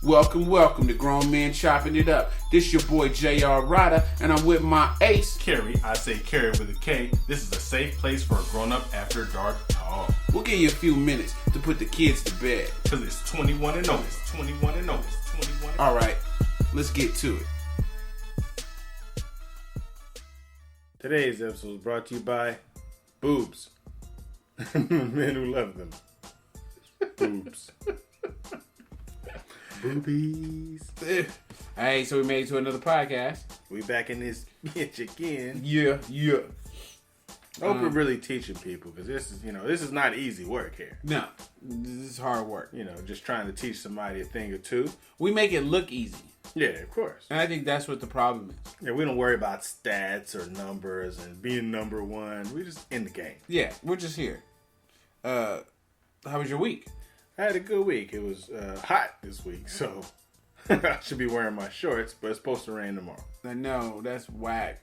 Welcome to Grown Men Chopping It Up. This your boy J.R. Rydha, and I'm with my ace, Kerry. I say Kerry with a K. This is a safe place for a grown-up after dark talk. We'll give you a few minutes to put the kids to bed. Because it's 21 and over. It's 21 and over. It's 21 and over. Alright, let's get to it. Today's episode is brought to you by boobs. Men who love them. Boobs. Boobies. Alright, so we made it to another podcast. We back in this bitch again. Yeah. I hope we're really teaching people, because this is not easy work here. No, this is hard work. Just trying to teach somebody a thing or two. We make it look easy. Yeah, of course. And I think that's what the problem is. Yeah, we don't worry about stats or numbers and being number one. We're just in the game. Yeah, we're just here. How was your week? I had a good week. It was hot this week, so I should be wearing my shorts, but it's supposed to rain tomorrow. No, that's whack.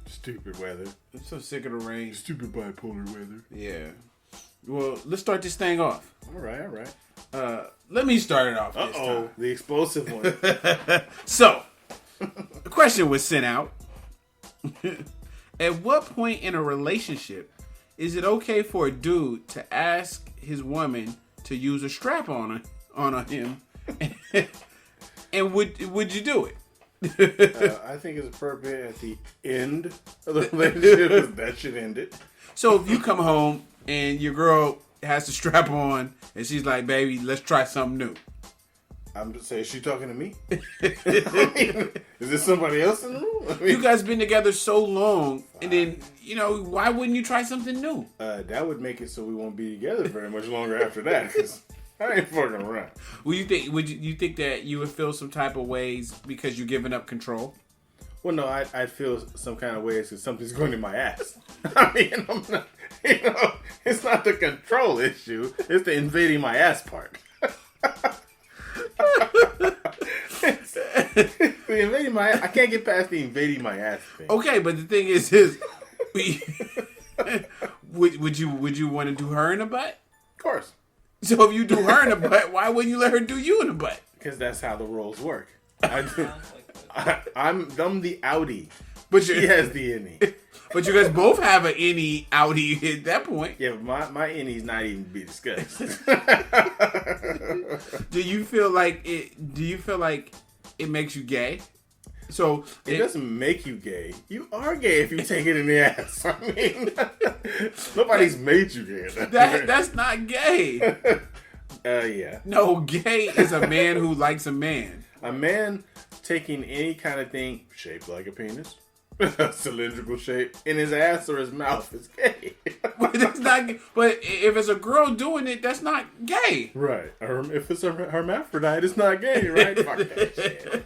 Stupid weather. I'm so sick of the rain. Stupid bipolar weather. Yeah. Well, let's start this thing off. All right. Let me start it off this time. The explosive one. So, the question was sent out. At what point in a relationship is it okay for a dude to ask his woman to use a strap on him? And would you do it? I think it's appropriate at the end of the relationship. That should end it. So if you come home and your girl has the strap on and she's like, baby, let's try something new. I'm just saying, is she talking to me? Is this somebody else in the room? You guys been together so long, and then, why wouldn't you try something new? That would make it so we won't be together very much longer after that, because I ain't fucking around. Would you think that you would feel some type of ways because you're giving up control? Well, no, I'd feel some kind of ways because something's going in my ass. I mean, I'm not, it's not the control issue. It's the invading my ass part. The invading my ass, I can't get past the invading my ass thing. Okay, but the thing is would you want to do her in the butt? Of course. So if you do her in the butt, why wouldn't you let her do you in the butt? Because that's how the roles work. I'm the outie, but she has the innie. But you guys both have an innie outie at that point. Yeah, but my innie's not even to be discussed. Do you feel like it makes you gay? So it doesn't make you gay. You are gay if you take it in the ass. I mean, nobody's made you gay. That's not gay. Yeah. No, gay is a man who likes a man. A man taking any kind of thing shaped like a penis, cylindrical shape, in his ass or his mouth is gay. But that's not. But if it's a girl doing it, that's not gay. Right. If it's a hermaphrodite, it's not gay, right? Fuck that shit.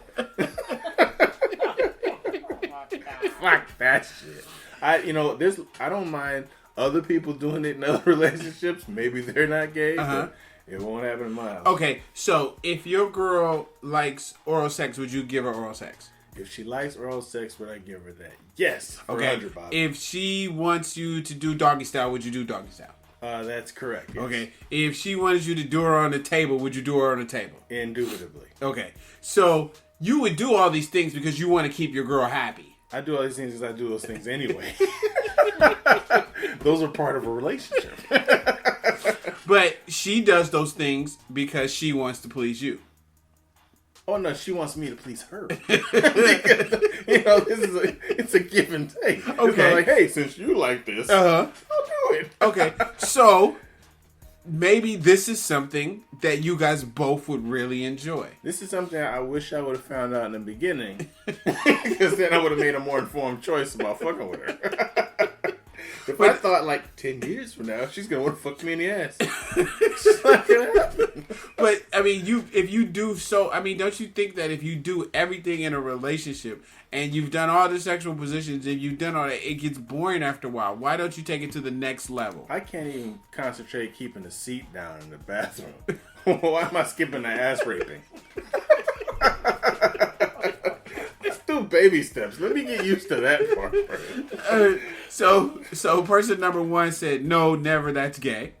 Fuck that shit. I don't mind other people doing it in other relationships. Maybe they're not gay. But it won't happen in my house. Okay, so if your girl likes oral sex, would you give her oral sex? If she likes oral sex, would I give her that? Yes. For okay. 100, Bob. If she wants you to do doggy style, would you do doggy style? That's correct. Yes. Okay. If she wanted you to do her on the table, would you do her on the table? Indubitably. Okay. So you would do all these things because you want to keep your girl happy. I do all these things because I do those things anyway. Those are part of a relationship. But she does those things because she wants to please you. Oh no, she wants me to please her. Because, it's a give and take. Okay. It's like, hey, since you like this, I'll do it. Okay, so maybe this is something that you guys both would really enjoy. This is something I wish I would have found out in the beginning, because then I would have made a more informed choice about fucking with her. I thought like 10 years from now she's gonna want to fuck me in the ass, it's not gonna happen. But I mean, if you do so, I mean, don't you think that if you do everything in a relationship and you've done all the sexual positions and you've done all that, it gets boring after a while? Why don't you take it to the next level? I can't even concentrate keeping the seat down in the bathroom. Why am I skipping the ass raping? Let's do baby steps. Let me get used to that part first. So person number one said, no, never, that's gay.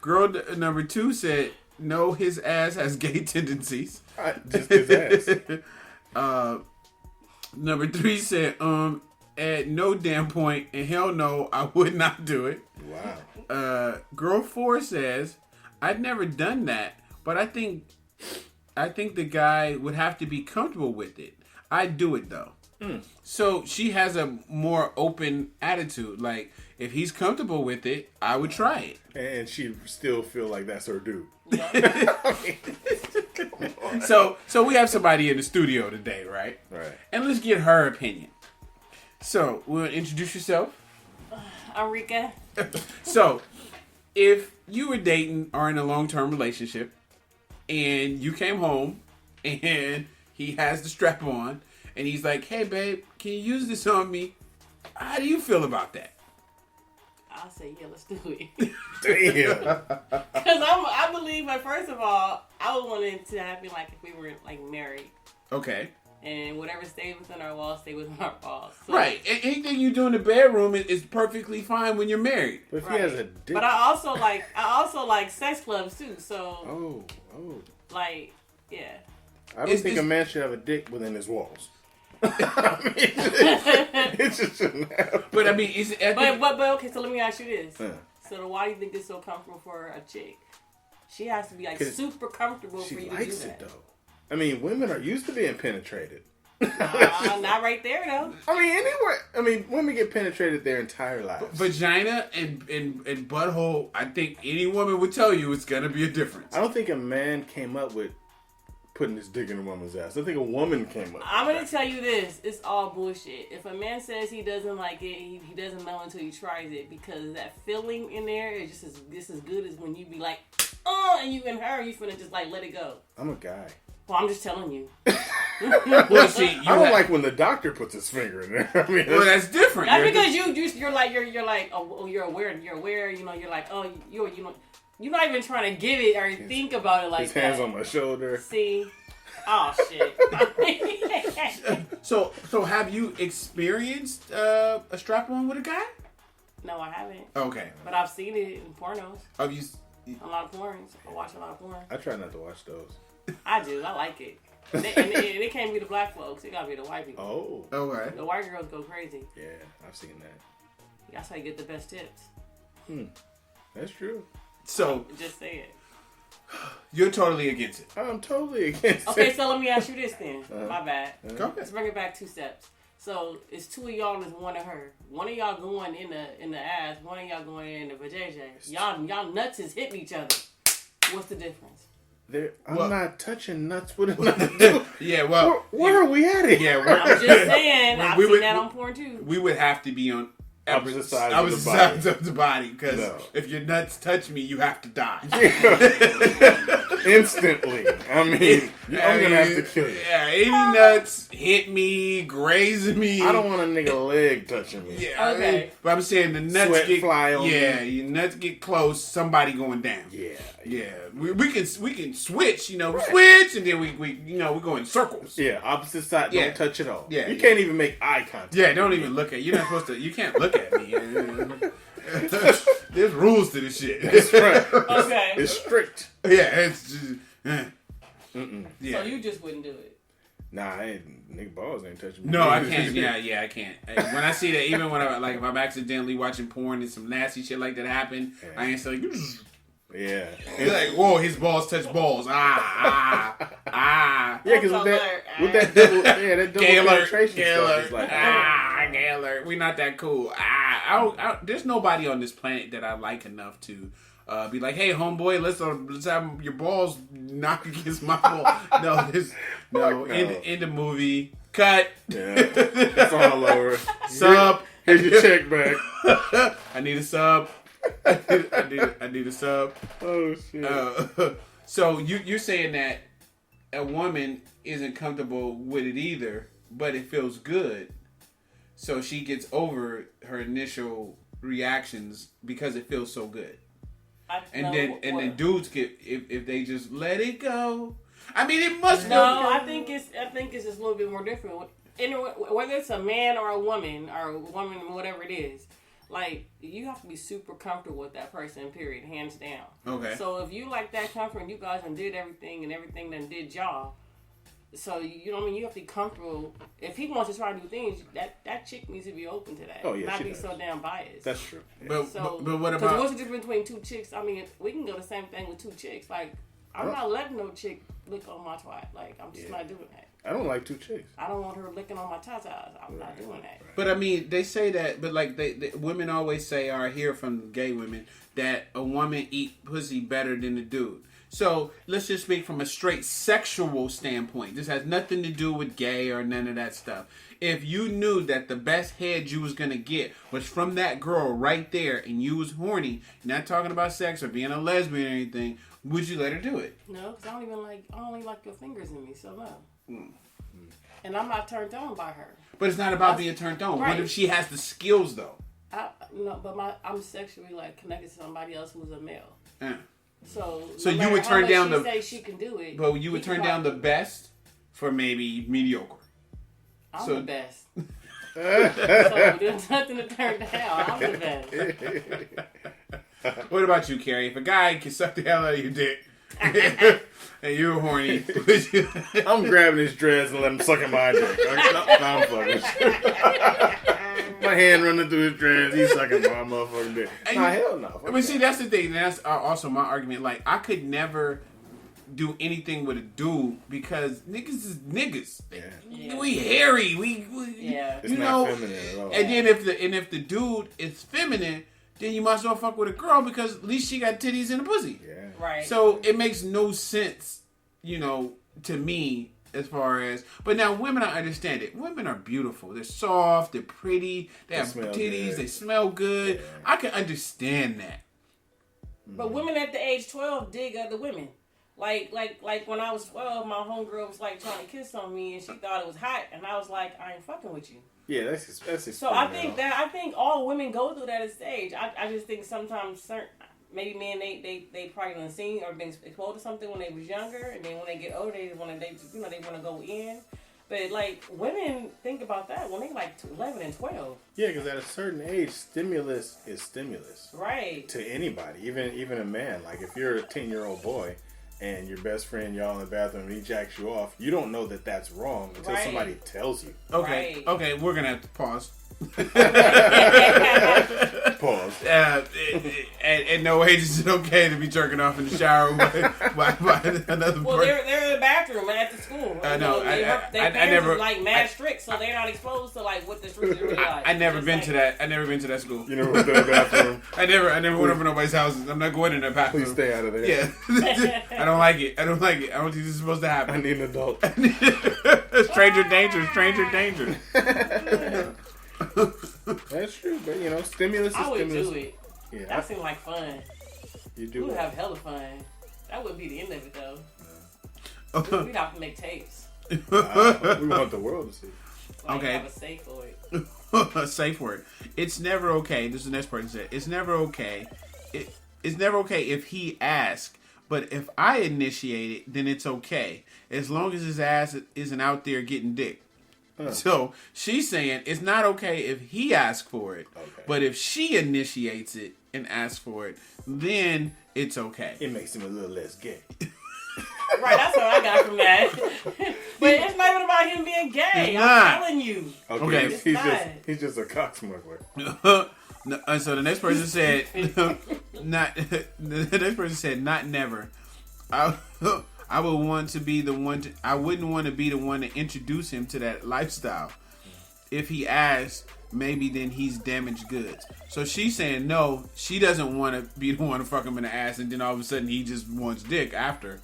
Girl number two said, No, his ass has gay tendencies. Just his ass. Number 3 said, at no damn point, and hell no, I would not do it. Wow. Girl 4 says, I'd never done that, but I think the guy would have to be comfortable with it. I'd do it though. So she has a more open attitude. Like, if he's comfortable with it, I would try it. And she still feel like that's her dude. So we have somebody in the studio today, right? Right. And let's get her opinion. So, we'll introduce yourself. I'm Reeka. So, if you were dating or in a long-term relationship, and you came home, and he has the strap on, and he's like, hey, babe, can you use this on me? How do you feel about that? I'll say, yeah, let's do it. Damn. Because I believe, like, first of all, I would want it to happen like if we were, like, married. Okay. And whatever stayed within our walls, stay within our walls. So, Right. Anything you do in the bedroom is perfectly fine when you're married. But if right. he has a dick. But I also like sex clubs, too. So, like, yeah. I don't think a man should have a dick within his walls. I mean, it just shouldn't happen. But I mean, is it? But okay. So let me ask you this. Yeah. So why do you think it's so comfortable for a chick? She has to be like super comfortable for you to do that. She likes it though. I mean, women are used to being penetrated. Not right there though. I mean, anywhere. I mean, women get penetrated their entire lives. Vagina and butthole. I think any woman would tell you it's gonna be a difference. I don't think a man came up with putting his dick in a woman's ass. I think a woman came up. I'm gonna tell you this: it's all bullshit. If a man says he doesn't like it, he doesn't know until he tries it, because that feeling in there is just as good as when you be like, and you and her, you finna just like let it go. I'm a guy. Well, I'm just telling you. Well, see, I don't like when the doctor puts his finger in there. I mean, well, that's different. That's because you're like oh, you're aware. You know, you're like, oh, you're not even trying to give it or think about it like his hands that. on my shoulder. See? Oh, shit. So have you experienced a strap-on with a guy? No, I haven't. Okay. But I've seen it in pornos. Have you? A lot of porns. I watch a lot of porn. I try not to watch those. I do. I like it. And it can't be the black folks. It gotta be the white people. Oh. Okay. The white girls go crazy. Yeah, I've seen that. That's how you get the best tips. That's true. So just say it. You're totally against it. I'm totally against Okay, it. so let me ask you this then. My bad. Go Let's bring it back 2 steps. So it's 2 of y'all and it's 1 of her. One of y'all going in the ass. One of y'all going in the vajayjay. Y'all nuts is hitting each other. What's the difference? I'm not touching nuts with another dude. Yeah, well, where are we at it? Yeah, I'm just saying. I've seen that on porn too. We would have to be on opposite sides of the body, because if your nuts touch me, you have to die. Instantly. I mean, I'm gonna have to kill you. Yeah, any nuts hit me, graze me. I don't want a nigga leg touching me. Yeah, okay. But I'm saying the nuts Sweat fly on me. your nuts get close, somebody going down. Yeah. We can switch, switch, and then we go in circles. Yeah, opposite side. Yeah. Don't touch it all. Yeah, you can't even make eye contact. Yeah, don't even look at. You're not supposed to. You can't look at me. There's rules to this shit. That's right. Okay. It's strict. Yeah, it's just. Yeah. So you just wouldn't do it? Nah, nigga balls ain't touching me. No, I can't. Yeah, I can't. When I see that, even when if I'm accidentally watching porn and some nasty shit like that happen, I ain't like. Yeah. It's like, whoa, his balls touch balls. Ah. Yeah, because with that double penetration stuff, it's like, gay alert. We not that cool. There's nobody on this planet that I like enough to be like, hey, homeboy, let's have your balls knock against my ball. No. In the movie, cut. Yeah, it's all over. Sub. Here's your check back. I need a sub. I need a sub. Oh shit. So you're saying that a woman isn't comfortable with it either, but it feels good, so she gets over her initial reactions because it feels so good. And then dudes get if they just let it go. I mean, it must No, I think it's just a little bit more different. Anyway, whether it's a man or a woman, whatever it is, Like, you have to be super comfortable with that person, period, hands down. Okay. So if you like that comfort and you guys done did everything and everything done did y'all, so you know what I mean, you have to be comfortable. If he wants to try new things, that chick needs to be open to that. Oh, yeah, not she be does. so damn biased. That's true. Yeah. But what Because about? what's the difference between two chicks? I mean, we can go the same thing with two chicks. Like, I'm not letting no chick lick on my twat. Like, I'm just not doing that. I don't like two chicks. I don't want her licking on my tatas. I'm not doing that. But I mean, they say that. But like, they women always say, or I hear from gay women that a woman eat pussy better than a dude. So let's just speak from a straight sexual standpoint. This has nothing to do with gay or none of that stuff. If you knew that the best head you was gonna get was from that girl right there, and you was horny, not talking about sex or being a lesbian or anything, would you let her do it? No, because I only like your fingers in me, so no. And I'm not turned on by her. But it's not about being turned on. Right. What if she has the skills though? I'm sexually like connected to somebody else who's a male. Yeah. So So no you matter would how turn much down she the- say she can do it. But you would he can turn down the probably- best for maybe mediocre. I'm so- the best. So there's nothing to turn down. I'm the best. What about you, Kerry? If a guy can suck the hell out of your dick and you're horny, would you? I'm grabbing his dreads and let him suck in my dick. I'm fucking. My hand running through his dreads. He's sucking my motherfucking dick. Nah, hell no. Fuck But see, that. that's the thing. That's also my argument. Like, I could never do anything with a dude because niggas is niggas. Yeah. We hairy. We Yeah. It's you not know. feminine at all. And then if the dude is feminine, then you might as well fuck with a girl because at least she got titties and a pussy. Yeah. Right. So it makes no sense, you know, to me as far as. But now women, I understand it. Women are beautiful. They're soft. They're pretty. They have smell titties. good. They smell good. Yeah. I can understand that. But women at the age 12 dig other women. Like when I was 12, my homegirl was like trying to kiss on me and she thought it was hot, and I was like, I ain't fucking with you. Yeah, that's his So I think all women go through that stage. I just think sometimes maybe men they probably done seen or been exposed to something when they was younger, and then when they get older they want to go in. But like women think about that when they like 11 and 12. Yeah, because at a certain age, stimulus is stimulus. Right. To anybody, even a man. Like if you're a 10-year-old boy and your best friend, y'all in the bathroom, and he jacks you off, you don't know that that's wrong until Right. somebody tells you. Okay, Right. okay, we're gonna have to pause. Pause. And no age is it okay to be jerking off in the shower by another Well, person. they're in the bathroom at the school. I know. Their I parents never- is like mad strict, so they're not exposed to like what the streets are really like. I never Just been like- to that. I never been to that school. You never went to the bathroom. I never went over nobody's houses. I'm not going in that bathroom. Please stay out of there. Yeah, I don't like it. I don't think this is supposed to I happen. need an adult. Stranger danger. Stranger danger. That's true, but you know, stimulus is I would stimulus. do it. Yeah, That seemed like fun. you We do. would have hella fun. That wouldn't be the end of it though. We'd have to make tapes. We want the world to see. Like, Okay. have a safe for it. A safe word. It's never okay. This is the next person said. It's never okay. It's never okay if he asks. But if I initiate it, then it's okay. As long as his ass isn't out there getting dick. So she's saying it's not okay if he asks for it. Okay. But if she initiates it and asks for it, then it's okay. It makes him a little less gay. Right, that's what I got from that. But it's not even about him being gay. It's I'm not. telling you. Okay. He's It's not. he's just a cock smuggler. No, and so the next person said, not. The next person said, not never. I would want to be the one to. I wouldn't want to be the one to introduce him to that lifestyle. If he asks, maybe then he's damaged goods. So she's saying no. She doesn't want to be the one to fuck him in the ass, and then all of a sudden he just wants dick after,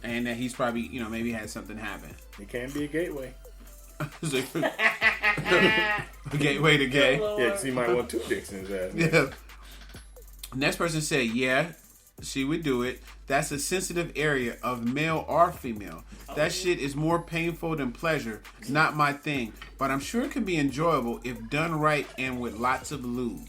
and that he's probably maybe had something happen. It can be a gateway. So, gateway to gay. Lord. Yeah, because he might want two dicks in his ass. Yeah. Next person said, yeah, she would do it. That's a sensitive area of male or female. That shit is more painful than pleasure. Not my thing. but I'm sure it could be enjoyable if done right and with lots of lube.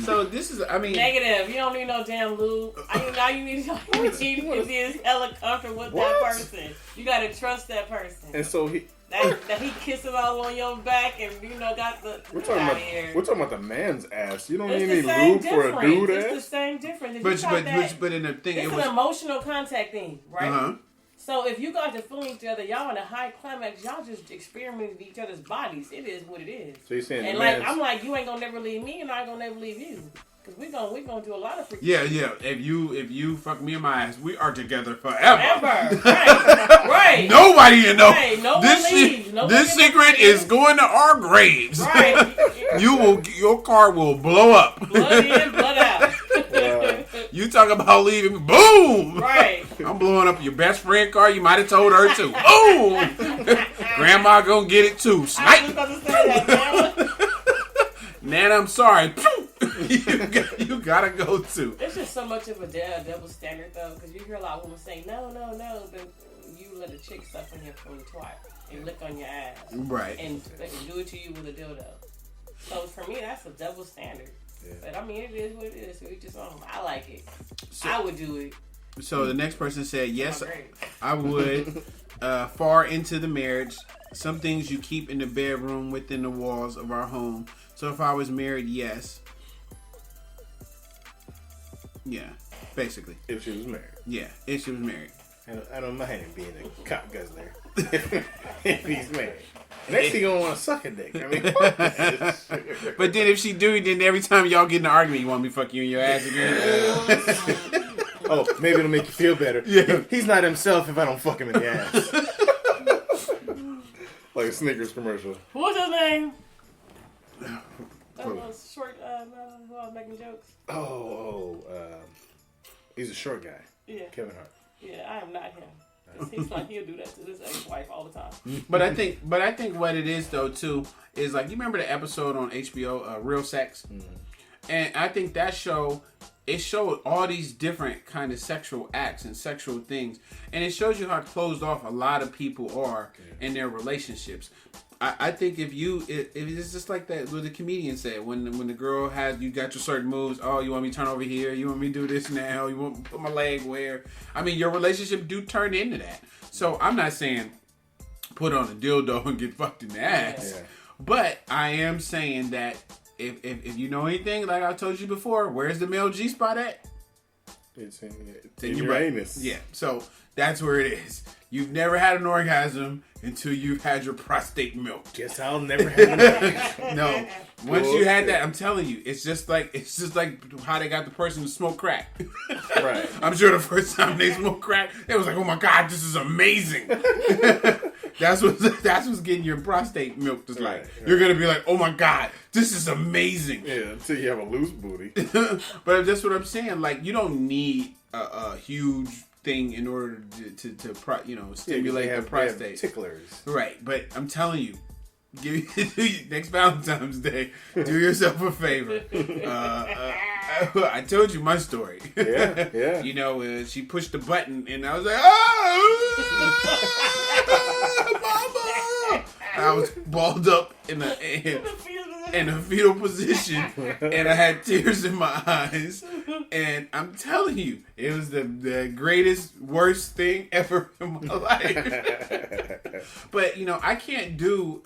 So this is, I mean... Negative. You don't need no damn lube. Now you need to be hella comfortable with that person. You got to trust that person. And so that he kissing all on your back and got the we're talking about the man's ass. You don't it's need any lube for a dude ass. It's the same difference. But in the thing, it's an emotional contact thing, right? Uh-huh. So if you guys are fooling each other, y'all in a high climax, y'all just experimenting with each other's bodies. It is what it is. So you're saying, and I'm like, you ain't gonna never leave me, and I ain't gonna never leave you. Cause we gonna do a lot of freaking shit. Yeah. If you fuck me in my ass, we are together forever. Right. Nobody you know. Right. This secret is going to our graves. Right. Your car will blow up. Blood in, blood out. You talk about leaving me, boom. Right. I'm blowing up your best friend car. You might have told her too. Boom. Grandma gonna get it too. Snipe. I was about to say that, Nana, I'm sorry. you gotta go too. It's just so much of a double standard though, because you hear a lot of women say no, but you let a chick suck on your twat and lick on your ass, right? And do it to you with a dildo. So for me, that's a double standard. Yeah. But I mean, it is what it is. So just I like it. So, I would do it. So the next person said, yes, I would. Far into the marriage, some things you keep in the bedroom within the walls of our home. So if I was married, yes. Yeah, basically. If she was married. Yeah, if she was married. I don't mind him being a cock guzzler. If he's married. Next thing you gonna want to suck a dick. I mean, but then if she do, then every time y'all get in an argument, you want me to fuck you in your ass again? Oh, maybe it'll make you feel better. Yeah. He's not himself if I don't fuck him in the ass. Like a Snickers commercial. What's his name? That was short, who I was making jokes. He's a short guy. Yeah. Kevin Hart. Yeah, I am not him. He's like, he'll do that to his ex-wife all the time. But I think what it is though too is like, you remember the episode on HBO, Real Sex? Mm-hmm. And I think that show, it showed all these different kind of sexual acts and sexual things, and it shows you how closed off a lot of people are in their relationships. I think if it's just like that, what the comedian said, when the girl you got your certain moves, oh, you want me to turn over here, you want me to do this now, you want me to put my leg where, I mean, your relationship do turn into that. So I'm not saying put on a dildo and get fucked in the ass, but I am saying that if you know anything, like I told you before, where's the male G spot at? It's in your anus. Yeah, so that's where it is. You've never had an orgasm until you've had your prostate milked. Guess I'll never have an orgasm. No, once you had that, I'm telling you, it's just like how they got the person to smoke crack. Right. I'm sure the first time they smoked crack, it was like, oh my God, this is amazing. That's what's getting your prostate milked. Is like you're gonna be like, oh my God, this is amazing. Yeah, until you have a loose booty. But that's what I'm saying. Like, you don't need a huge thing in order to stimulate the prostate. Ticklers. Right, but I'm telling you, next Valentine's Day, do yourself a favor. I told you my story. Yeah. You know, she pushed the button, and I was like, oh, Mama! I was balled up in a fetal position, and I had tears in my eyes. And I'm telling you, it was the greatest, worst thing ever in my life. But I can't do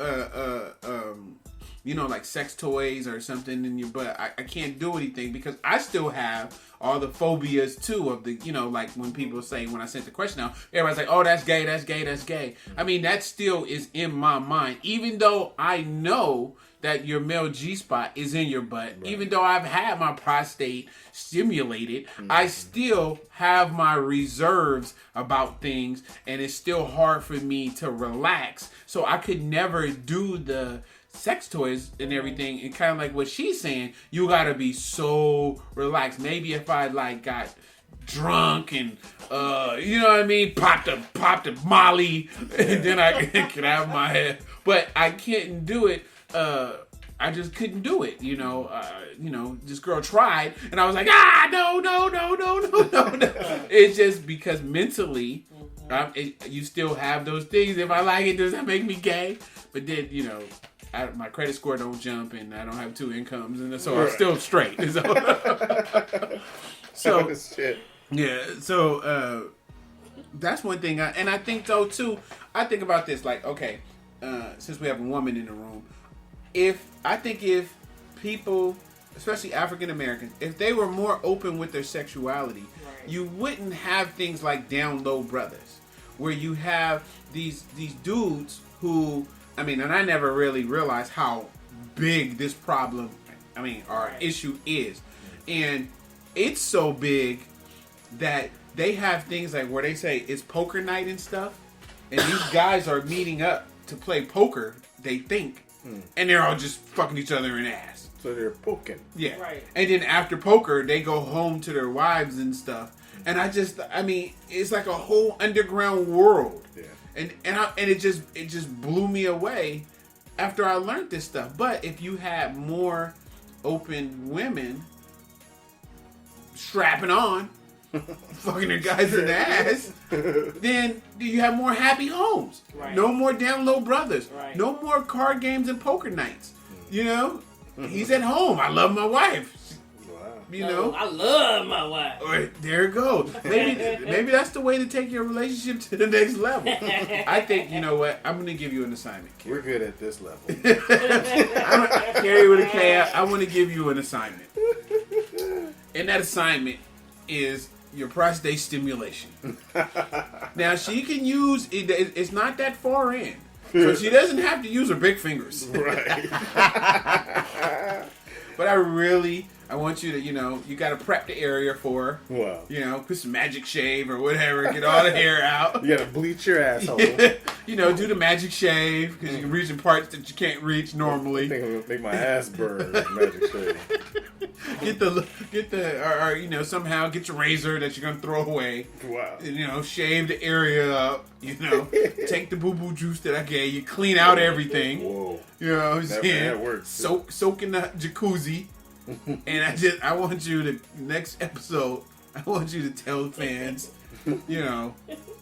like sex toys or something in your butt. I can't do anything because I still have all the phobias too of the, like when people say, when I sent the question out, everybody's like, oh, that's gay, that's gay, that's gay. I mean, that still is in my mind, even though I know that your male G-spot is in your butt. Right. Even though I've had my prostate stimulated, I still have my reserves about things, and it's still hard for me to relax. So I could never do the sex toys and everything, and kind of like what she's saying, you gotta be so relaxed. Maybe if I got drunk and you know what I mean, popped a Molly, and then I could have my head, but I couldn't do it. I just couldn't do it, this girl tried, and I was like, no. It's just because mentally, you still have those things. If I like it, does that make me gay? But then, my credit score don't jump and I don't have 2 incomes, and so I'm still straight. So shit. yeah, so that's one thing. I think though too. I think about this like, okay, since we have a woman in the room, if people, especially African Americans, if they were more open with their sexuality, you wouldn't have things like down low brothers, where you have these dudes who, I mean, and I never really realized how big this problem, our issue is, and it's so big that they have things like where they say it's poker night and stuff, and these guys are meeting up to play poker, they think, and they're all just fucking each other in the ass. So they're poking. Yeah. Right. And then after poker, they go home to their wives and stuff. And it's like a whole underground world. Yeah. And it just blew me away after I learned this stuff. But if you had more open women strapping on, fucking their guys in the ass, then you have more happy homes. Right. No more down low brothers. Right. No more card games and poker nights. You know, he's at home. I love my wife. Wow. You know, I love my wife. there it goes. Maybe that's the way to take your relationship to the next level. I think, you know what? I'm going to give you an assignment, Kerry. We're good at this level. Kerry with a K. I want to give you an assignment. And that assignment is your prostate stimulation. Now, she can use, it's not that far in. So she doesn't have to use her big fingers. Right. But I want you to, you got to prep the area for her. Wow. Put some magic shave or whatever, get all the hair out. You gotta bleach your asshole. Do the magic shave because you can reach in parts that you can't reach I normally. think I'm gonna make my ass burn with magic shave. Somehow get your razor that you're gonna throw away. Wow. Shave the area up. Take the boo boo juice that I gave you, clean out everything. Whoa. You know what I'm saying? That works. Soak in the jacuzzi. And I want you to, next episode, I want you to tell the fans,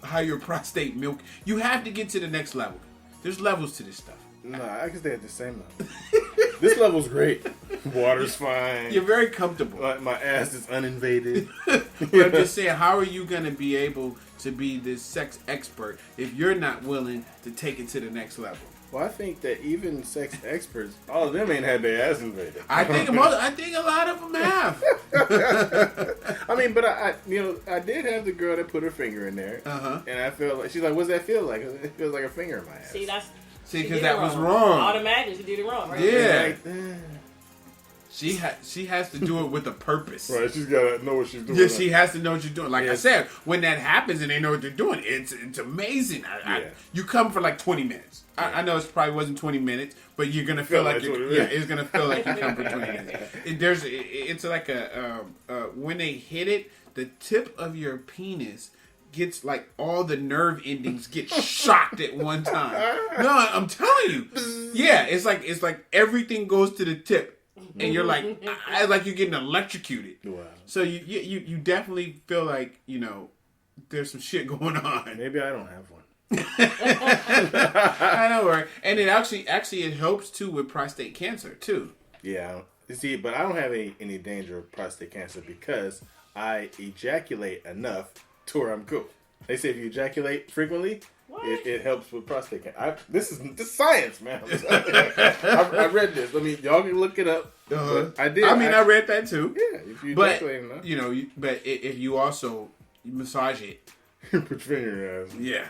how your prostate milk. You have to get to the next level. There's levels to this stuff. Nah, I can stay at the same level. This level's great. Water's fine. You're very comfortable. My ass is uninvaded. But I'm just saying, how are you going to be able to be this sex expert if you're not willing to take it to the next level? Well, I think that even sex experts, all of them ain't had their ass invaded. I think a lot of them have. But I did have the girl that put her finger in there, and I felt like she's like, "What's that feel like?" It feels like a finger in my ass. See, because that was wrong. Automatically, she did it wrong, right? Yeah. Like, She has to do it with a purpose. right, she's gotta know what she's doing. Yeah, she has to know what you're doing. Like I Yes. said, when that happens and they know what they're doing, it's amazing. You come for like 20 minutes. I know it probably wasn't 20 minutes, but you're gonna feel like it's gonna feel like you come for 20 minutes. It's like when they hit it, the tip of your penis gets like all the nerve endings get shocked at one time. No, I'm telling you. Yeah, it's like everything goes to the tip. And you're like you're getting electrocuted. Wow. So you definitely feel like, there's some shit going on. Maybe I don't have one. I know, right? And it actually it helps too with prostate cancer too. Yeah. You see, but I don't have any danger of prostate cancer because I ejaculate enough to where I'm cool. They say if you ejaculate frequently, it helps with prostate cancer. This is science, man. I read this. Y'all can look it up. I did. I read that too. Yeah, if you ejaculate enough. But if you also massage it. Put your finger in your ass. Yeah.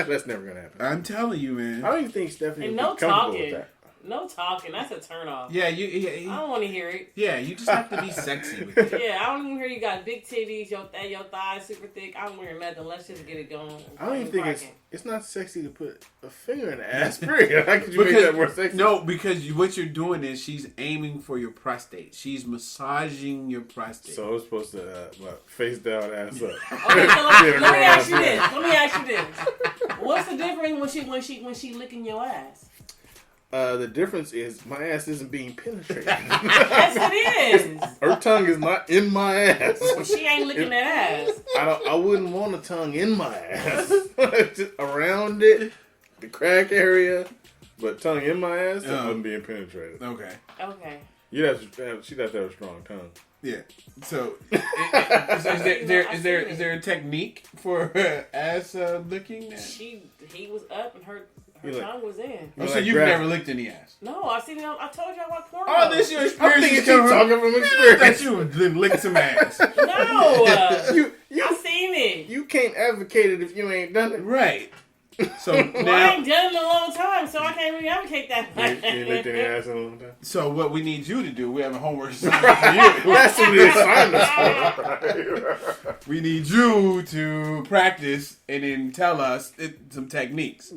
That's never going to happen. I'm telling you, man. I don't even think Stephanie would be no comfortable talking. with that. No talking. That's a turn off. Yeah, I don't want to hear it. Yeah, you just have to be sexy with it. Yeah, I don't even hear you got big titties, your thighs super thick. I don't hear nothing. Let's just get it going. I don't even think it's not sexy to put a finger in the ass. Period. How could you make that more sexy? No, because what you're doing is she's aiming for your prostate. She's massaging your prostate. So it's supposed to face down, ass up. Okay, so let me ask you this. What's the difference when she licking your ass? The difference is my ass isn't being penetrated. Yes, it is. Her tongue is not in my ass. She ain't licking that ass. I wouldn't want a tongue in my ass. Just around it, the crack area. but tongue in my ass, I wasn't being penetrated. Okay. Okay. She'd have to have a strong tongue. Yeah. So, is there a technique for ass licking? He was up and her tongue was in. Oh, so you've never licked any ass? No, I seen it. I told y'all what porn. Oh, this your experience. I'm thinking she's talking from experience. That you would lick some ass. No, you I seen it. You can't advocate it if you ain't done it. Right. So Well, now, I ain't done it in a long time, so I can't really advocate that. You ain't licked any ass in a long time. so what we need you to do? We have a homework assignment for you. That's what the assignment's for. We need you to practice and then tell us some techniques.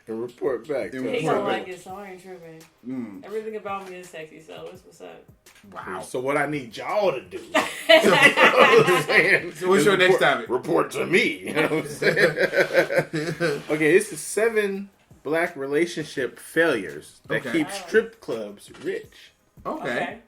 And report back. He don't like it, so I ain't tripping. Everything about me is sexy, so that's what's up. Wow. So what I need y'all to do. So what's your next topic? Report to me. You know what I'm saying? Okay, it's the 7 black relationship failures that keep strip clubs rich. Okay.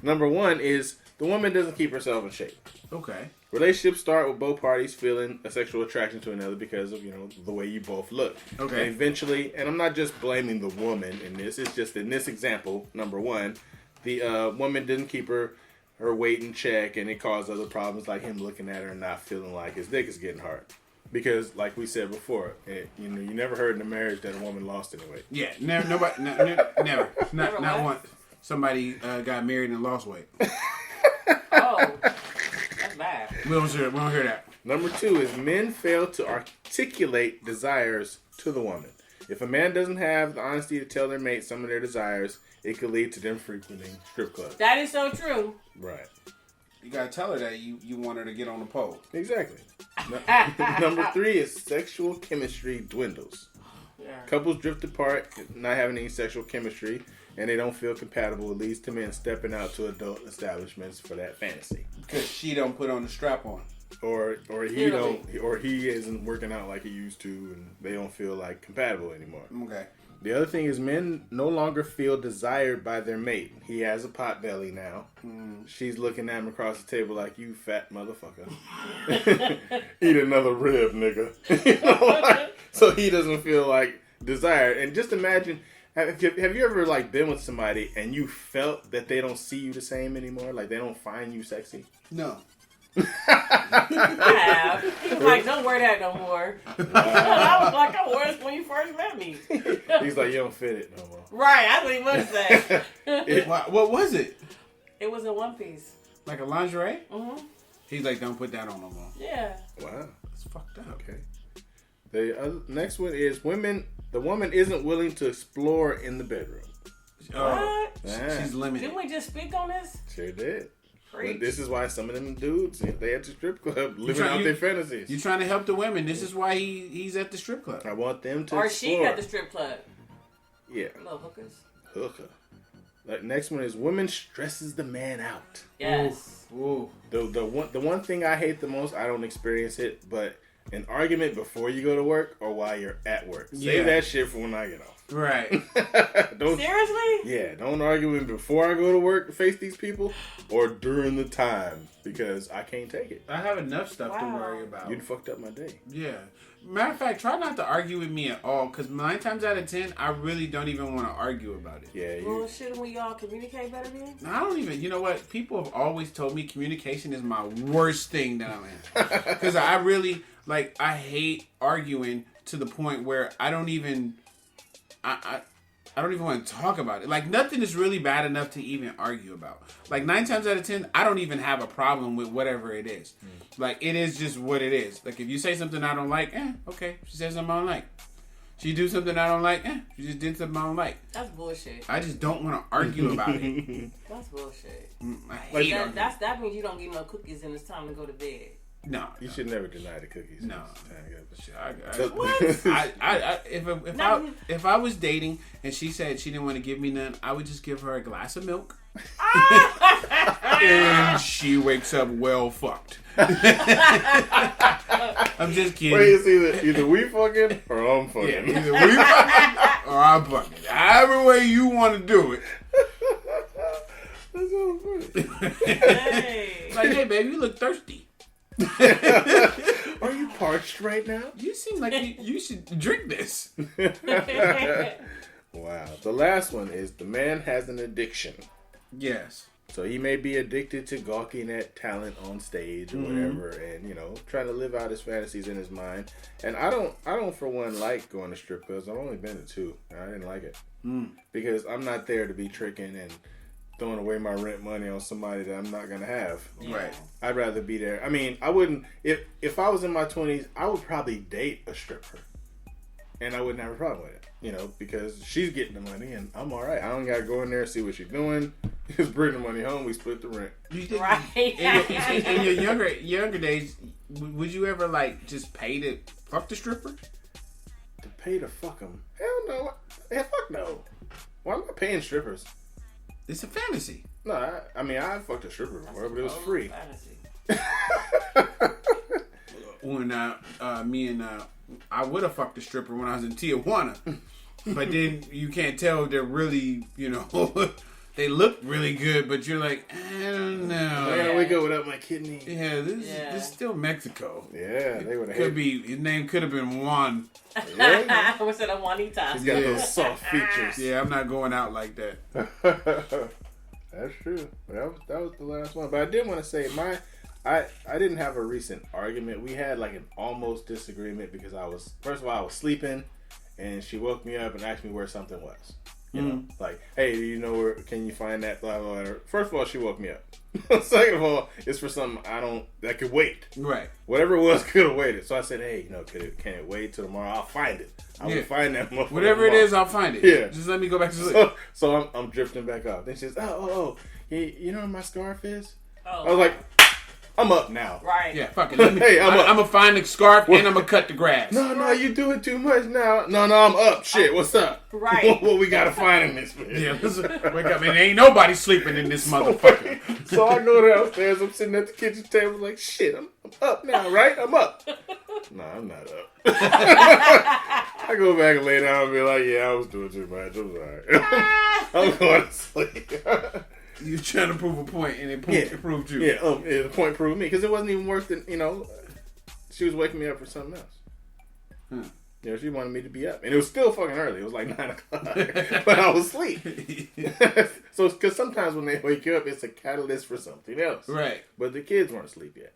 Number 1 is the woman doesn't keep herself in shape. Okay. Relationships start with both parties feeling a sexual attraction to another because of, the way you both look. Okay. And eventually, and I'm not just blaming the woman in this, it's just in this example, number 1, the woman didn't keep her weight in check, and it caused other problems like him looking at her and not feeling like his dick is getting hard. Because, like we said before, you never heard in a marriage that a woman lost any weight. Yeah, never. Nobody, never. Not once. Somebody got married and lost weight. Oh, that's bad. We don't hear that. Number 2 is men fail to articulate desires to the woman. If a man doesn't have the honesty to tell their mate some of their desires, it could lead to them frequenting strip clubs. That is so true. Right. You gotta tell her that you want her to get on the pole. Exactly. Number 3 is sexual chemistry dwindles. Yeah. Couples drift apart, not having any sexual chemistry, and they don't feel compatible. It leads to men stepping out to adult establishments for that fantasy. Because she don't put on the strap on. Or he isn't working out like he used to, and they don't feel like compatible anymore. Okay. The other thing is men no longer feel desired by their mate. He has a pot belly now. She's looking at him across the table like, you fat motherfucker. Eat another rib, nigga. So he doesn't feel like desired. And just imagine, have you ever like been with somebody and you felt that they don't see you the same anymore? Like they don't find you sexy? No. I have. He was like, don't wear that no more. I was like, I wore this when you first met me. He's like, you don't fit it no more. Right, that's what he would say. What was it? It was a one piece. Like a lingerie? Mm-hmm. He's like, don't put that on no more. Yeah. Wow. It's fucked up. Okay. The next one is the woman isn't willing to explore in the bedroom. What? She's limited. Didn't we just speak on this? Sure did. Preach. But this is why some of them dudes, they at the strip club living out their fantasies. You're trying to help the women. This is why he's at the strip club. I want them to Or explore. she at the strip club. Yeah. Little hookers. Hooker. The next one is women stresses the man out. Yes. Ooh. The one thing I hate the most, I don't experience it, but an argument before you go to work or while you're at work. Save that shit for when I get off. Right. Seriously? Yeah, don't argue with me before I go to work to face these people or during the time because I can't take it. I have enough stuff to worry about. You'd fucked up my day. Yeah. Matter of fact, try not to argue with me at all, because 9 times out of 10, I really don't even want to argue about it. Yeah. Well, shouldn't we all communicate better then? I don't even, you know what? People have always told me communication is my worst thing that I'm in. Because I really, I hate arguing to the point where I don't even, I don't even want to talk about it. Like, nothing is really bad enough to even argue about. Like, 9 times out of 10, I don't even have a problem with whatever it is. Like, it is just what it is. Like, if you say something I don't like, okay. She says something I don't like. She do something I don't like, she just did something I don't like. That's bullshit. I just don't want to argue about it. That's bullshit. I hate arguing. That means you don't get no cookies and it's time to go to bed. No. You should never deny the cookies. No. What? If I was dating and she said she didn't want to give me none, I would just give her a glass of milk. And she wakes up well fucked. I'm just kidding. Wait, it's either we fucking or I'm fucking. Yeah, either we fucking or I'm fucking. However way you want to do it. That's so funny. Hey. Like, hey, baby, you look thirsty. Are you parched right now? You seem like you should drink this. Wow. The last one is the man has an addiction. Yes. So he may be addicted to gawking at talent on stage or whatever, and trying to live out his fantasies in his mind. And I don't for one like going to strip clubs. I've only been to 2, and I didn't like it because I'm not there to be tricking and throwing away my rent money on somebody that I'm not gonna have. Yeah. Right. I'd rather be there. I mean, I wouldn't if I was in my 20s, I would probably date a stripper, and I wouldn't have a problem with it. Because she's getting the money and I'm all right. I don't gotta go in there and see what she's doing. Just bring the money home. We split the rent. You think Right. in your younger days, would you ever just pay to fuck the stripper? To pay to fuck them? Hell no. Hell fuck no. Why am I paying strippers? It's a fantasy. No, I fucked a stripper before, but it was free. Fantasy. When I would have fucked a stripper when I was in Tijuana, but then you can't tell they're really, they look really good, but you're like, I don't know. I gotta wake up without my kidney. Yeah, this is still Mexico. Yeah, they would have. Could be his name could have been Juan. Yeah. Instead of Juanita. He's got those soft features. Yeah, I'm not going out like that. That's true. That was the last one. But I did want to say I didn't have a recent argument. We had an almost disagreement because first of all I was sleeping and she woke me up and asked me where something was. Hey, do you know where? Can you find that? Blah blah blah. First of all, she woke me up. Second of all, it's for something that could wait. Right. Whatever it was could have waited. So I said, hey, can it wait till tomorrow? I'll find it. I will find that motherfucker. Whatever it is, I'll find it. Yeah. Just let me go back to sleep. So I'm drifting back off. Then she says, you know where my scarf is? Oh. I was like, I'm up now. Right. Yeah, fuck it. Let me, Hey, I'm gonna find the scarf and I'm gonna cut the grass. No, you doing too much now. No, I'm up. Shit, what's up? Right. What we gotta find in this bitch? Yeah, listen, wake up. And ain't nobody sleeping in this motherfucker. So I go downstairs. I'm sitting at the kitchen table like, shit, I'm up now, right? I'm up. No, I'm not up. I go back and lay down and be like, yeah, I was doing too much. I'm sorry. I'm going to sleep. You trying to prove a point and it proved you. Yeah, the point proved me because it wasn't even worse than she was waking me up for something else. She wanted me to be up, and it was still fucking early. It was like 9 o'clock, but I was asleep. So, because sometimes when they wake you up, it's a catalyst for something else. Right. But the kids weren't asleep yet.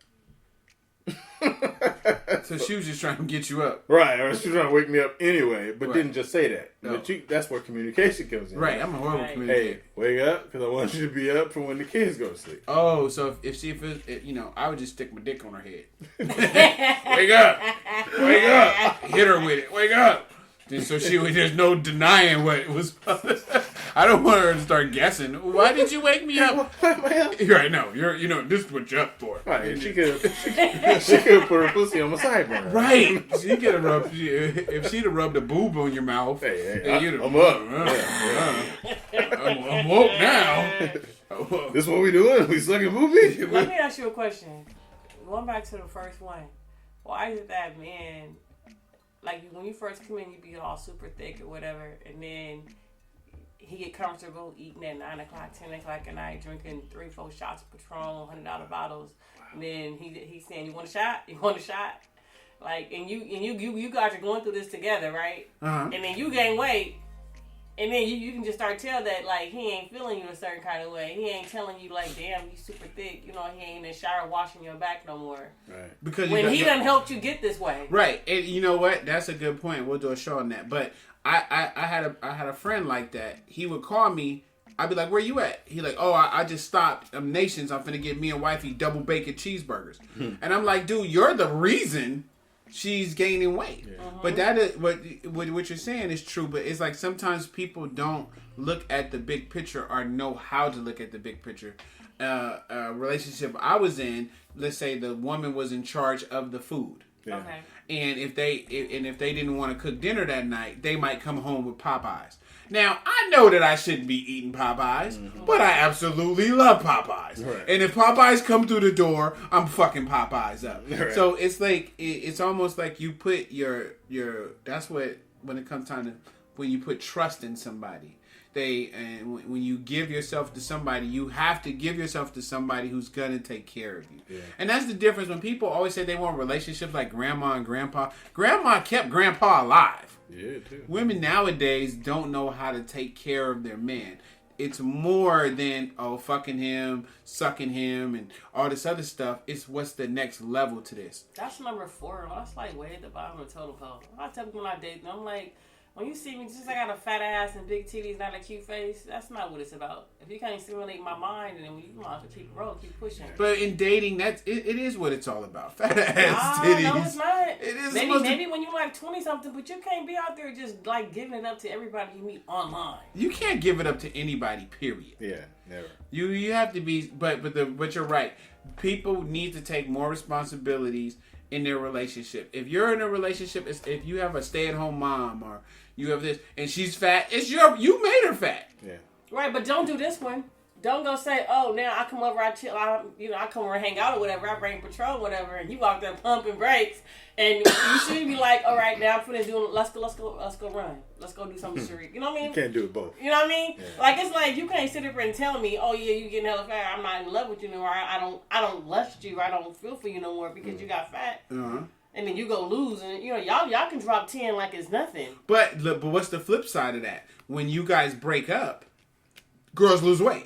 So she was just trying to get you up. Right, or she was trying to wake me up anyway, but Right. didn't just say that. No. But that's where communication comes in. Right, I'm a horrible Right. communicator. Hey, wake up, because I want you to be up for when the kids go to sleep. Oh, so if I would just stick my dick on her head. Wake up! Wake up! Hit her with it. Wake up! And so there's no denying what it was. I don't want her to start guessing. Why did you wake me up? Why am I up? Right, no, this is what you're up for. Right, and she could put her pussy on my sideburn. Right. She could have rubbed, if she'd have rubbed a boob on your mouth. Hey, you'd have, I'm up. I'm woke now. This what we doing? We sucking boobies? Let me ask you a question. Going back to the first one, why is it that men, when you first come in, you be all super thick or whatever, and then he get comfortable eating at 9 o'clock, 10 o'clock at night, drinking 3-4 shots of Patron, $100 bottles, and then he's saying, "You want a shot? You want a shot?" And you guys are going through this together, right? Uh-huh. And then you gain weight. And then you can just start tell that, he ain't feeling you a certain kind of way. He ain't telling you, damn, you super thick. He ain't in the shower washing your back no more. Right. Because when he done helped you get this way. Right. And you know what? That's a good point. We'll do a show on that. But I had a friend like that. He would call me. I'd be like, where you at? He I just stopped Nations. I'm finna get me and wifey double bacon cheeseburgers. And I'm like, dude, you're the reason she's gaining weight. Yeah. But that is what you're saying is true, but it's sometimes people don't look at the big picture or know how to look at the big picture. A relationship I was in, let's say the woman was in charge of the food. Yeah. Okay. And if they didn't want to cook dinner that night, they might come home with Popeyes. Now, I know that I shouldn't be eating Popeyes, but I absolutely love Popeyes. Right. And if Popeyes come through the door, I'm fucking Popeyes up. Right. So it's it's almost like you put your that's what, when it comes time to, when you put trust in somebody, when you give yourself to somebody, you have to give yourself to somebody who's gonna take care of you. Yeah. And that's the difference. When people always say they want relationships like grandma and grandpa, grandma kept grandpa alive. Yeah, too. Women nowadays don't know how to take care of their man. It's more than fucking him, sucking him, and all this other stuff. It's what's the next level to this. That's number 4. That's like way at the bottom of the totem pole. I tell people when I date them, I'm like, when you see me, just I got a fat ass and big titties, not a cute face, that's not what it's about. If you can't stimulate my mind, and then you want to keep rolling, keep pushing. But in dating, it is what it's all about. Fat ass titties. No, it's not. It is maybe when you like 20 something, but you can't be out there just like giving it up to everybody you meet online. You can't give it up to anybody. Period. Yeah, never. You have to be, but you're right. People need to take more responsibilities in their relationship. If you're in a relationship, if you have a stay-at-home mom or you have this and she's fat, you made her fat. Yeah. Right, but don't do this one. Don't go say, oh, now I come over, I chill, I come over and hang out or whatever, I bring patrol, whatever, and you out there pumping brakes, and you should be like, all right, now I'm finna do, let's go run, let's go do something serious. You know what I mean? You can't do it both. You know what I mean? Yeah. Like it's like you can't sit up and tell me, oh yeah, you getting hella fat, I'm not in love with you no more, I don't lust you, I don't feel for you no more because you got fat. Uh-huh. And then you go lose, and y'all can drop 10 like it's nothing. But what's the flip side of that? When you guys break up, girls lose weight.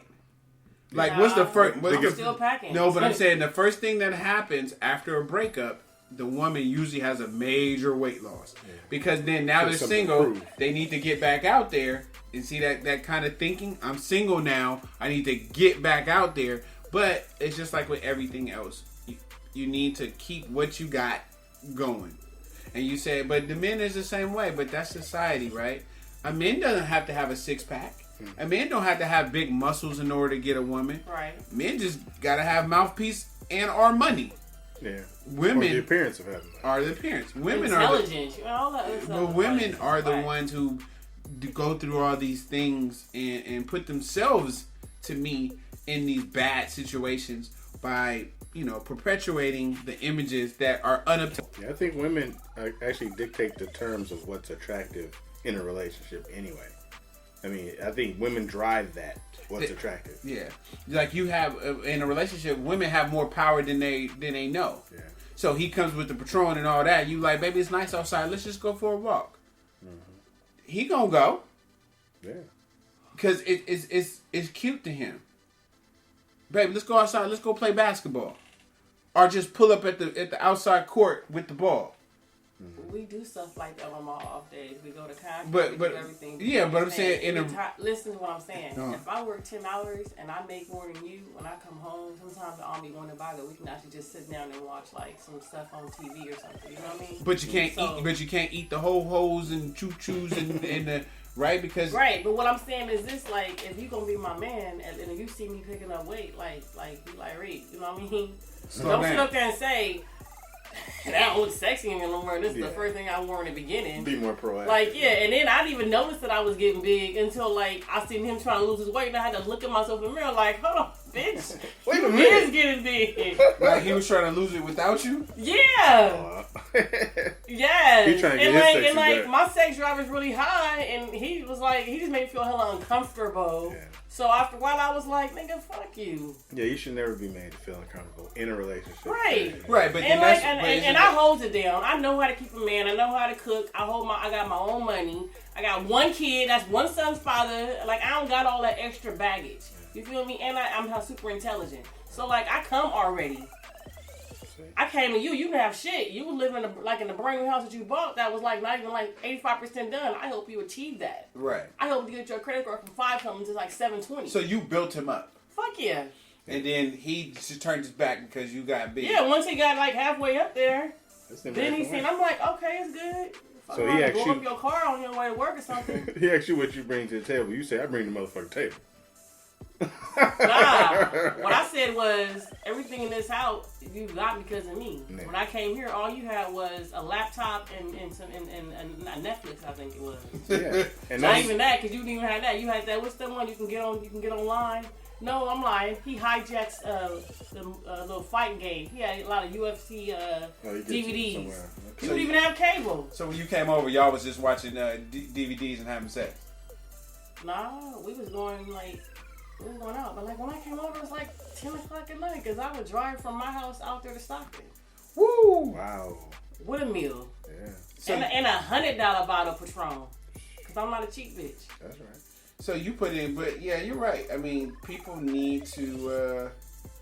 Like, what's the first? I'm still packing. No, but I'm saying the first thing that happens after a breakup, the woman usually has a major weight loss because then now they're single. They need to get back out there and see that kind of thinking. I'm single now. I need to get back out there. But it's just like with everything else. You need to keep what you got going. And you say, but the men is the same way. But that's society, right? A man doesn't have to have a 6-pack. A man don't have to have big muscles in order to get a woman. Right. Men just gotta have mouthpiece and or money. Yeah. Women or the appearance of having that. are the appearance. Women intelligence. are but women are the ones who go through all these things and put themselves, to me, in these bad situations by perpetuating the images that are unobtainable. Yeah, I think women actually dictate the terms of what's attractive in a relationship anyway. I mean, I think women drive that. What's attractive? Yeah, like you have in a relationship, women have more power than they know. Yeah. So he comes with the Patron and all that. You like, baby, it's nice outside. Let's just go for a walk. Mm-hmm. He gonna go. Yeah. Because it's cute to him. Baby, let's go outside. Let's go play basketball, or just pull up at the outside court with the ball. We do stuff like that on my off days. We go to concerts, but do everything. Yeah, but I'm saying listen to what I'm saying. Uh-huh. If I work 10 hours and I make more than you, when I come home, sometimes I'll be wanting to buy that we can actually just sit down and watch like some stuff on TV or something. You know what I mean? But you can't eat. But you can't eat the whole hoes and choo choos and the right because right. But what I'm saying is this: like, if you gonna be my man and if you see me picking up weight, like be like Reek, you know what I mean? Don't sit up there and say. And I don't look sexy anymore. This is the first thing I wore in the beginning. Be more proactive. Like, yeah, and then I didn't even notice that I was getting big until, like, I seen him trying to lose his weight, and I had to look at myself in the mirror like, hold on, bitch. Wait a minute. minute. Is getting big. Like, he was trying to lose it without you? Yeah. Yes. He trying to get his sexy back. My sex drive is really high, and he was like, he just made me feel hella uncomfortable. Yeah. So after a while, I was like, nigga, fuck you. Yeah, you should never be made to feel uncomfortable in a relationship. Right. Right, but and I hold it down. I know how to keep a man. I know how to cook. I got my own money. I got one kid. That's one son's father. Like, I don't got all that extra baggage. You feel me? And I'm super intelligent. So, like, I come already. I came to you. You didn't have shit. You were living in the brand new house that you bought that was like not even like 85% done. I hope you achieve that. Right. I hope you get your credit score from 5 to like 720. So you built him up. Fuck yeah. And then he just turned his back because you got big. Yeah. Once he got like halfway up there, then he seen. I'm like, okay, it's good. So he actually blow up your car on your way to work or something. He asked you what you bring to the table. You say, I bring the motherfucking table. Nah, what I said was everything in this house you got because of me. Nah. When I came here, all you had was a laptop and Netflix. I think it was. Yeah, and not even that because you didn't even have that. You had that. What's the one you can get online? No, I'm lying. He hijacks the little fighting game. He had a lot of UFC DVDs. You don't even have cable. So when you came over, y'all was just watching DVDs and having sex. Nah, we was going out. But like when I came over, it was like 10 o'clock at night because I would drive from my house out there to Stockton. Woo! Wow. With a meal. Yeah. So, And $100 bottle of Patron. Because I'm not a cheap bitch. That's right. so you put in, but yeah, you're right. I mean, people need to.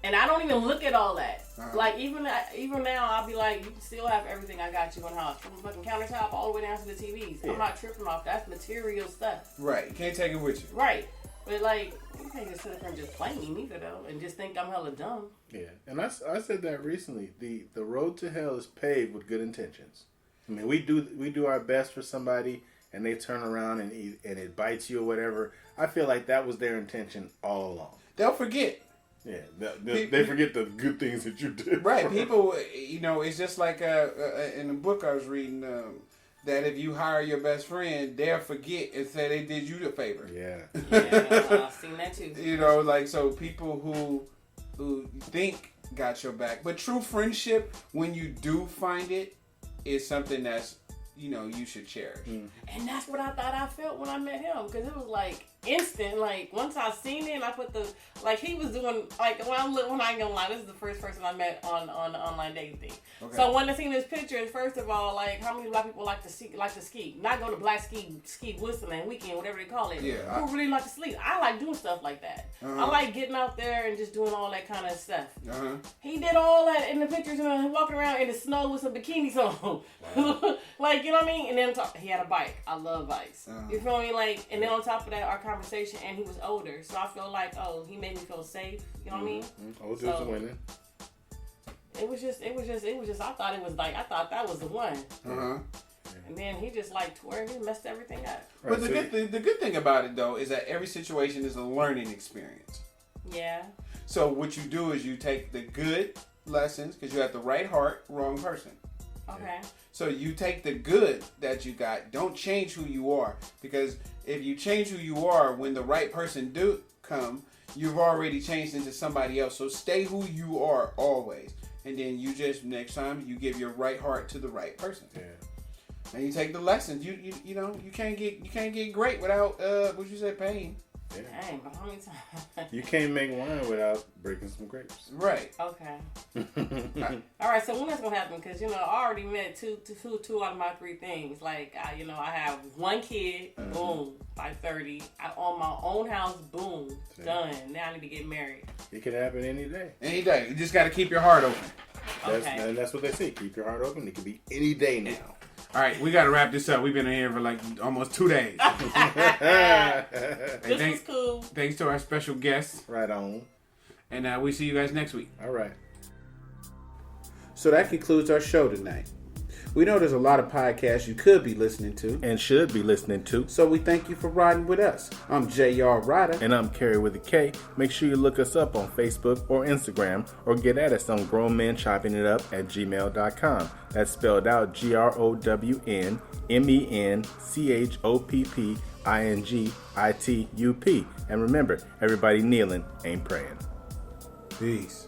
And I don't even look at all that. Uh-huh. Like even now, I'll be like, you can still have everything I got you in the house, from the fucking countertop all the way down to the TVs. Yeah. I'm not tripping off. That's material stuff. Right, you can't take it with you. Right. But like, you can't just sit up there and just play me neither though, and just think I'm hella dumb. Yeah, and I said that recently. The road to hell is paved with good intentions. I mean, we do our best for somebody, and they turn around and it bites you or whatever. I feel like that was their intention all along. They'll forget. Yeah, they forget the good things that you did. Right, people, it's just like in the book I was reading, that if you hire your best friend, they'll forget and say they did you the favor. Yeah. Yeah, I've seen that too. So people who think got your back. But true friendship, when you do find it, is something that's, you should cherish. Mm. And that's what I thought I felt when I met him, because it was like instant. Like once I seen it, and I put he was doing like when I ain't gonna lie, this is the first person I met on the online dating thing. Okay. So when I seen this picture, first of all, like how many black people like to ski, not go to black ski whistling weekend, whatever they call it. Yeah, Who really like to sleep? I like doing stuff like that. Uh-huh. I like getting out there and just doing all that kind of stuff. Uh-huh. He did all that in the pictures and walking around in the snow with some bikinis on. Wow. Like, you know what I mean? And then he had a bike. I love bikes. Uh-huh. You feel me? Like, and then on top of that, our conversation, and he was older. So I feel like, he made me feel safe. You know what I mean? Old dudes are winning. It was just, I thought that was the one. Uh-huh. And then he just he messed everything up. But the good thing about it, though, is that every situation is a learning experience. Yeah. So what you do is you take the good lessons, because you have the right heart, wrong person. Okay. So you take the good that you got. Don't change who you are, because if you change who you are when the right person do come, you've already changed into somebody else. So stay who you are always, and then you just next time you give your right heart to the right person. Yeah. And you take the lessons. You can't get great without what you said, pain. Yeah. Dang, but how many times? You can't make wine without breaking some grapes. Right. Okay. All right. So when that's gonna happen? Because I already met two out of my three things. Like I have one kid. Boom. By 30, I own my own house. Boom. Done. Now I need to get married. It can happen any day. Any day. You just got to keep your heart open. Okay. That's what they say. Keep your heart open. It can be any day now. All right, we got to wrap this up. We've been in here for like almost 2 days. This was cool. Thanks to our special guests. Right on. And we see you guys next week. All right. So that concludes our show tonight. We know there's a lot of podcasts you could be listening to. And should be listening to. So we thank you for riding with us. I'm J.R. Rydha. And I'm Kerry Witta K. Make sure you look us up on Facebook or Instagram, or get at us on grownmenchoppingitup@gmail.com. That's spelled out GROWNMENCHOPPINGITUP. And remember, everybody kneeling ain't praying. Peace.